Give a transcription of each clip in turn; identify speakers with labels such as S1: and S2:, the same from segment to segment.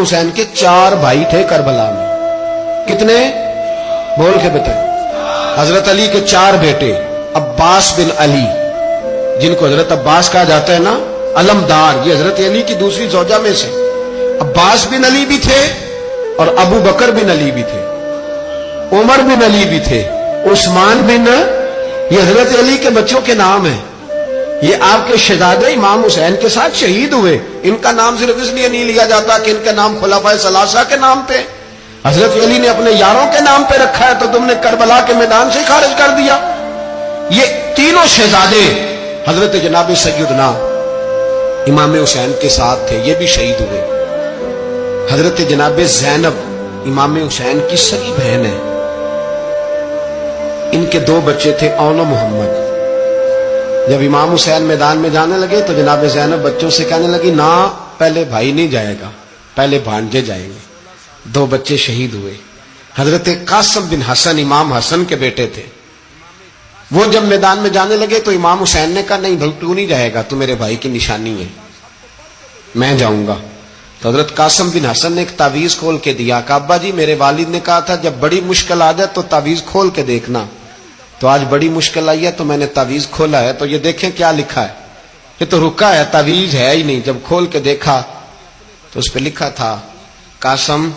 S1: حسین کے 4 بھائی تھے کربلا میں. کتنے؟ بول کے بتائیں. حضرت علی کے 4 بیٹے. عباس بن علی، جن کو حضرت عباس کہا جاتا ہے نا، علمدار، یہ حضرت علی کی دوسری زوجہ میں سے. عباس بن علی بھی تھے اور ابو بکر بن علی بھی تھے، عمر بن علی بھی تھے، عثمان بن، یہ حضرت علی کے بچوں کے نام ہیں. یہ آپ کے شہزادے امام حسین کے ساتھ شہید ہوئے. ان کا نام صرف اس لیے نہیں لیا جاتا کہ ان کے نام خلفائے ثلاثہ کے نام پہ، حضرت علی نے اپنے یاروں کے نام پہ رکھا ہے تو تم نے کربلا کے میدان سے خارج کر دیا. یہ تینوں شہزادے حضرت جناب سیدنا امام حسین کے ساتھ تھے، یہ بھی شہید ہوئے. حضرت جناب زینب امام حسین کی سگی بہن ہے. ان کے 2 بچے تھے، اون و محمد. جب امام حسین میدان میں جانے لگے تو جناب زینب بچوں سے کہنے لگی، نہ پہلے بھائی نہیں جائے گا، پہلے بھانجے جائیں گے. 2 بچے شہید ہوئے. حضرت قاسم بن حسن امام حسن کے بیٹے تھے. وہ جب میدان میں جانے لگے تو امام حسین نے کہا، نہیں بھائی تو نہیں جائے گا، تو میرے بھائی کی نشانی ہے، میں جاؤں گا. تو حضرت قاسم بن حسن نے ایک تعویذ کھول کے دیا کہ ابا جی میرے والد نے کہا تھا جب بڑی مشکل آ جائے تو تعویذ کھول کے دیکھنا. تو آج بڑی مشکل آئی ہے تو میں نے تعویذ کھولا ہے، تو یہ دیکھیں کیا لکھا ہے. یہ تو رکا ہے، تعویذ ہے ہی نہیں. جب کھول کے دیکھا تو اس پہ لکھا تھا، قاسم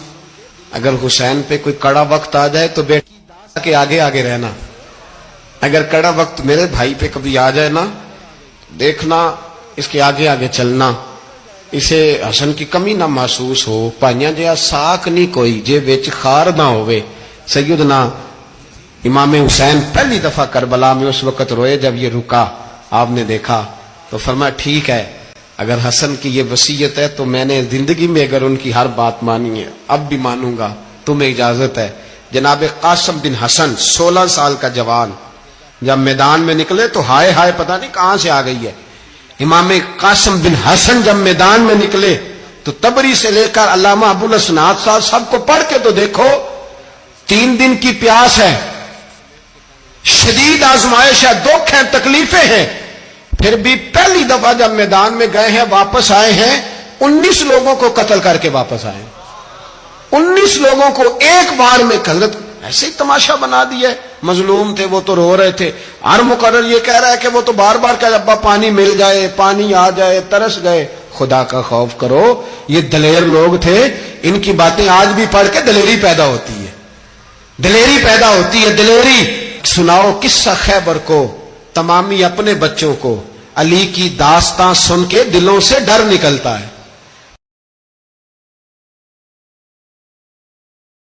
S1: اگر حسین پہ کوئی کڑا وقت آ جائے تو بیٹا کے آگے آگے رہنا، اگر کڑا وقت میرے بھائی پہ کبھی آ جائے نا، دیکھنا اس کے آگے آگے چلنا، اسے حسن کی کمی نہ محسوس ہو. پائیاں جہاں ساک نہیں کوئی جے وچ خار نہ ہوئے. سیدنا امام حسین پہلی دفعہ کربلا میں اس وقت روئے جب یہ رکا. آپ نے دیکھا تو فرمایا ٹھیک ہے، اگر حسن کی یہ وصیت ہے تو میں نے زندگی میں اگر ان کی ہر بات مانی ہے اب بھی مانوں گا، تمہیں اجازت ہے. جناب قاسم بن حسن 16 سال کا جوان جب میدان میں نکلے تو ہائے ہائے پتہ نہیں کہاں سے آ گئی ہے. امام قاسم بن حسن جب میدان میں نکلے تو تبری سے لے کر علامہ ابو الاسناد صاحب سب کو پڑھ کے تو دیکھو. 3 دن کی پیاس ہے، شدید آزمائش ہے، دکھ ہیں، تکلیفیں ہیں، پھر بھی پہلی دفعہ جب میدان میں گئے ہیں واپس آئے ہیں 19 لوگوں کو قتل کر کے واپس آئے. 19 لوگوں کو ایک بار میں حضرت ایسے ہی تماشا بنا دیا. مظلوم تھے وہ تو رو رہے تھے. ہر مقرر یہ کہہ رہا ہے کہ وہ تو بار بار کہ ابا پانی مل جائے، پانی آ جائے، ترس گئے. خدا کا خوف کرو، یہ دلیر لوگ تھے. ان کی باتیں آج بھی پڑھ کے دلیری پیدا ہوتی ہے، دلیری پیدا ہوتی ہے، دلیری. سناؤ قصہ خیبر کو تمامی اپنے بچوں کو. علی کی داستان سن کے دلوں سے ڈر نکلتا ہے.